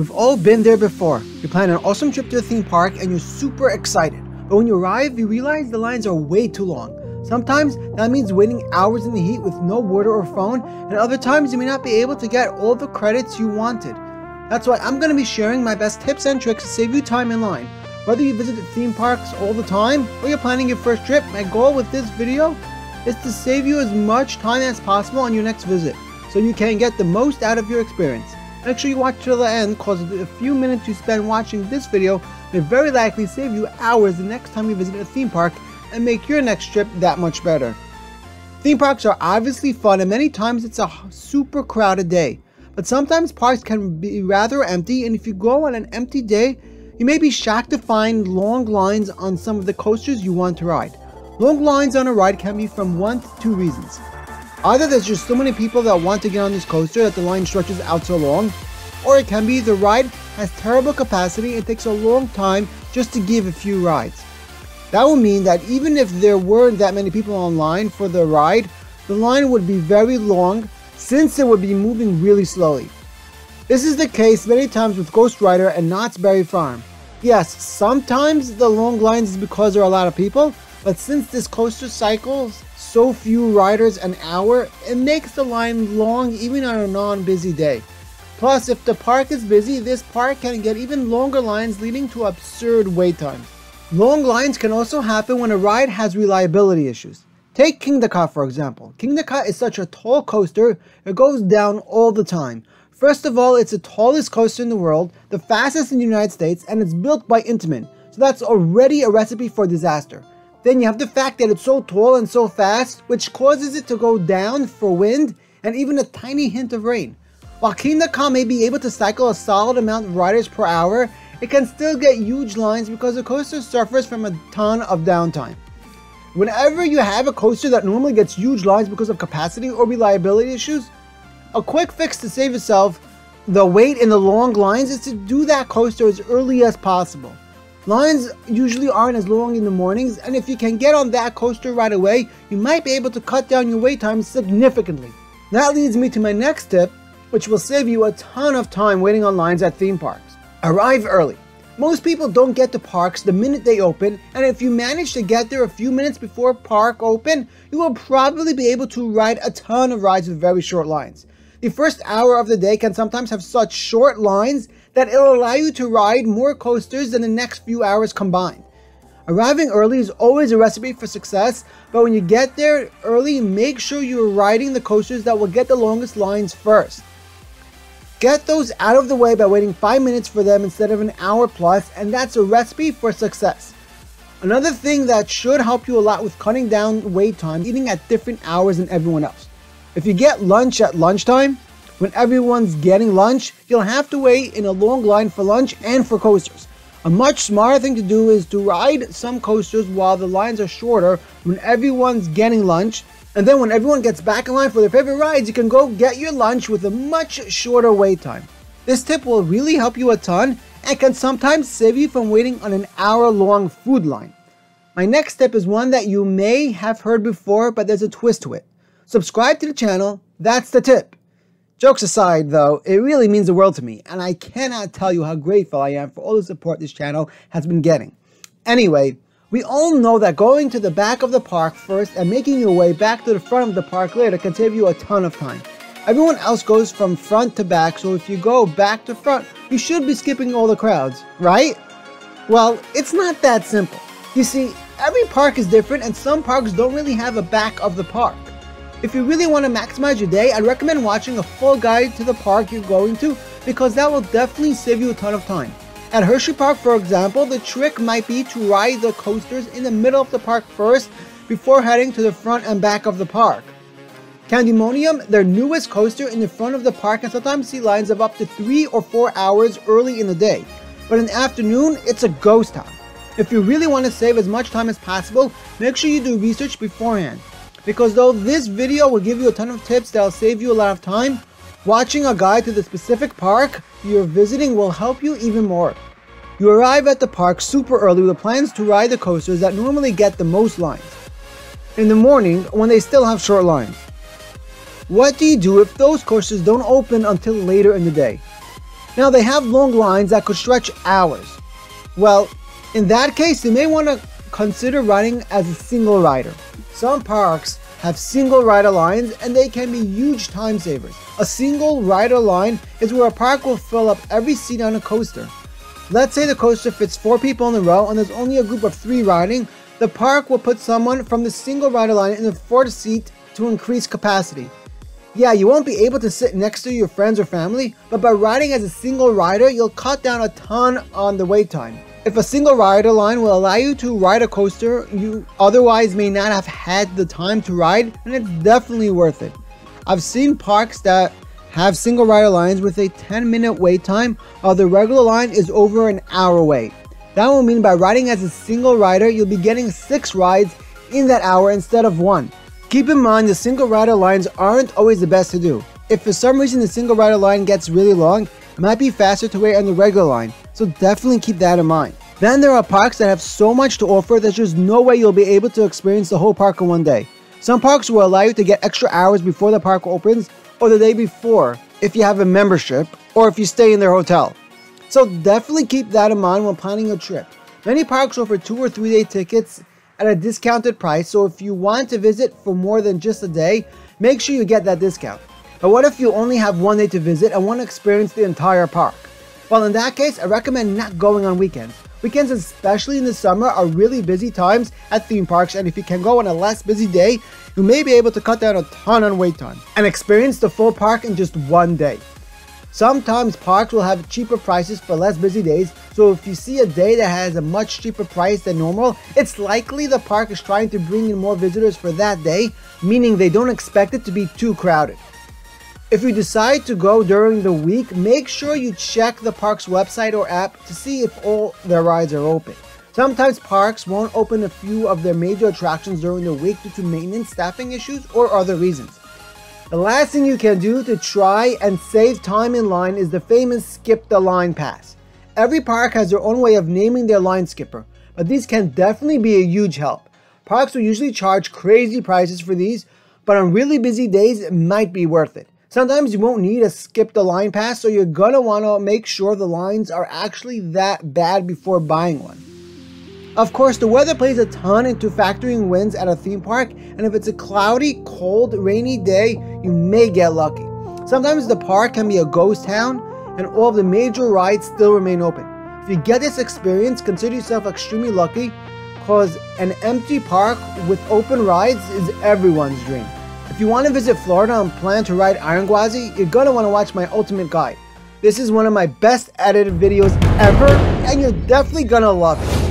We've all been there before. You plan an awesome trip to a theme park and you're super excited. But when you arrive, you realize the lines are way too long. Sometimes that means waiting hours in the heat with no water or phone, and other times you may not be able to get all the credits you wanted. That's why I'm going to be sharing my best tips and tricks to save you time in line. Whether you visit theme parks all the time or you're planning your first trip, my goal with this video is to save you as much time as possible on your next visit, so you can get the most out of your experience. Make sure you watch till the end, because a few minutes you spend watching this video may very likely save you hours the next time you visit a theme park and make your next trip that much better. Theme parks are obviously fun, and many times it's a super crowded day. But sometimes parks can be rather empty, and if you go on an empty day, you may be shocked to find long lines on some of the coasters you want to ride. Long lines on a ride can be from 1 to 2 reasons. Either there's just so many people that want to get on this coaster that the line stretches out so long, or it can be the ride has terrible capacity and takes a long time just to give a few rides. That would mean that even if there weren't that many people online for the ride, the line would be very long since it would be moving really slowly. This is the case many times with Ghost Rider and Knott's Berry Farm. Yes, sometimes the long lines is because there are a lot of people, but since this coaster cycles so few riders an hour, it makes the line long even on a non-busy day. Plus, if the park is busy, this park can get even longer lines, leading to absurd wait times. Long lines can also happen when a ride has reliability issues. Take Kingda Ka for example. Kingda Ka is such a tall coaster, it goes down all the time. First of all, it's the tallest coaster in the world, the fastest in the United States, and it's built by Intamin, so that's already a recipe for disaster. Then you have the fact that it's so tall and so fast, which causes it to go down for wind and even a tiny hint of rain. While Kingda Ka may be able to cycle a solid amount of riders per hour, it can still get huge lines because the coaster suffers from a ton of downtime. Whenever you have a coaster that normally gets huge lines because of capacity or reliability issues, a quick fix to save yourself the wait in the long lines is to do that coaster as early as possible. Lines usually aren't as long in the mornings, and if you can get on that coaster right away, you might be able to cut down your wait time significantly. That leads me to my next tip, which will save you a ton of time waiting on lines at theme parks. Arrive early. Most people don't get to parks the minute they open, and if you manage to get there a few minutes before park open, you will probably be able to ride a ton of rides with very short lines. The first hour of the day can sometimes have such short lines that it'll allow you to ride more coasters than the next few hours combined. Arriving early is always a recipe for success, but when you get there early, make sure you're riding the coasters that will get the longest lines first. Get those out of the way by waiting 5 minutes for them instead of an hour plus, and that's a recipe for success. Another thing that should help you a lot with cutting down wait time, eating at different hours than everyone else. If you get lunch at lunchtime, when everyone's getting lunch, you'll have to wait in a long line for lunch and for coasters. A much smarter thing to do is to ride some coasters while the lines are shorter when everyone's getting lunch, and then when everyone gets back in line for their favorite rides, you can go get your lunch with a much shorter wait time. This tip will really help you a ton and can sometimes save you from waiting on an hour-long food line. My next tip is one that you may have heard before, but there's a twist to it. Subscribe to the channel, that's the tip. Jokes aside though, it really means the world to me, and I cannot tell you how grateful I am for all the support this channel has been getting. Anyway, we all know that going to the back of the park first and making your way back to the front of the park later can save you a ton of time. Everyone else goes from front to back, so if you go back to front, you should be skipping all the crowds, right? Well, it's not that simple. You see, every park is different and some parks don't really have a back of the park. If you really want to maximize your day, I'd recommend watching a full guide to the park you're going to, because that will definitely save you a ton of time. At Hershey Park, for example, the trick might be to ride the coasters in the middle of the park first before heading to the front and back of the park. Candymonium, their newest coaster in the front of the park, can sometimes see lines of up to 3 or 4 hours early in the day, but in the afternoon, it's a ghost town. If you really want to save as much time as possible, make sure you do research beforehand. Because though this video will give you a ton of tips that will save you a lot of time, watching a guide to the specific park you're visiting will help you even more. You arrive at the park super early with plans to ride the coasters that normally get the most lines in the morning when they still have short lines. What do you do if those coasters don't open until later in the day? Now they have long lines that could stretch hours. Well, in that case, you may want to consider riding as a single rider. Some parks have single rider lines and they can be huge time savers. A single rider line is where a park will fill up every seat on a coaster. Let's say the coaster fits 4 people in a row and there's only a group of 3 riding. The park will put someone from the single rider line in the 4th seat to increase capacity. Yeah, you won't be able to sit next to your friends or family, but by riding as a single rider, you'll cut down a ton on the wait time. If a single rider line will allow you to ride a coaster you otherwise may not have had the time to ride, then it's definitely worth it. I've seen parks that have single rider lines with a 10-minute wait time, while the regular line is over an hour wait. That will mean by riding as a single rider, you'll be getting 6 rides in that hour instead of 1. Keep in mind the single rider lines aren't always the best to do. If for some reason the single rider line gets really long, it might be faster to wait on the regular line, so definitely keep that in mind. Then there are parks that have so much to offer that there's no way you'll be able to experience the whole park in one day. Some parks will allow you to get extra hours before the park opens or the day before if you have a membership or if you stay in their hotel. So definitely keep that in mind when planning your trip. Many parks offer 2 or 3 day tickets at a discounted price, so if you want to visit for more than just a day, make sure you get that discount. But what if you only have 1 day to visit and want to experience the entire park? Well, in that case, I recommend not going on weekends. Weekends, especially in the summer, are really busy times at theme parks, and if you can go on a less busy day, you may be able to cut down a ton on wait time and experience the full park in just 1 day. Sometimes parks will have cheaper prices for less busy days, so if you see a day that has a much cheaper price than normal, it's likely the park is trying to bring in more visitors for that day, meaning they don't expect it to be too crowded. If you decide to go during the week, make sure you check the park's website or app to see if all their rides are open. Sometimes parks won't open a few of their major attractions during the week due to maintenance, staffing issues, or other reasons. The last thing you can do to try and save time in line is the famous Skip the Line Pass. Every park has their own way of naming their line skipper, but these can definitely be a huge help. Parks will usually charge crazy prices for these, but on really busy days it might be worth it. Sometimes you won't need a Skip the Line Pass, so you're gonna wanna make sure the lines are actually that bad before buying one. Of course, the weather plays a ton into factoring winds at a theme park, and if it's a cloudy, cold, rainy day, you may get lucky. Sometimes the park can be a ghost town, and all of the major rides still remain open. If you get this experience, consider yourself extremely lucky, cause an empty park with open rides is everyone's dream. If you want to visit Florida and plan to ride Iron Gwazi, you're going to want to watch my ultimate guide. This is one of my best edited videos ever, and you're definitely going to love it.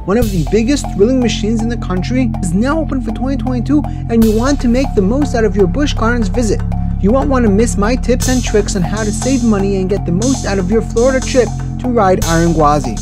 One of the biggest thrilling machines in the country is now open for 2022, and you want to make the most out of your Busch Gardens visit. You won't want to miss my tips and tricks on how to save money and get the most out of your Florida trip to ride Iron Gwazi.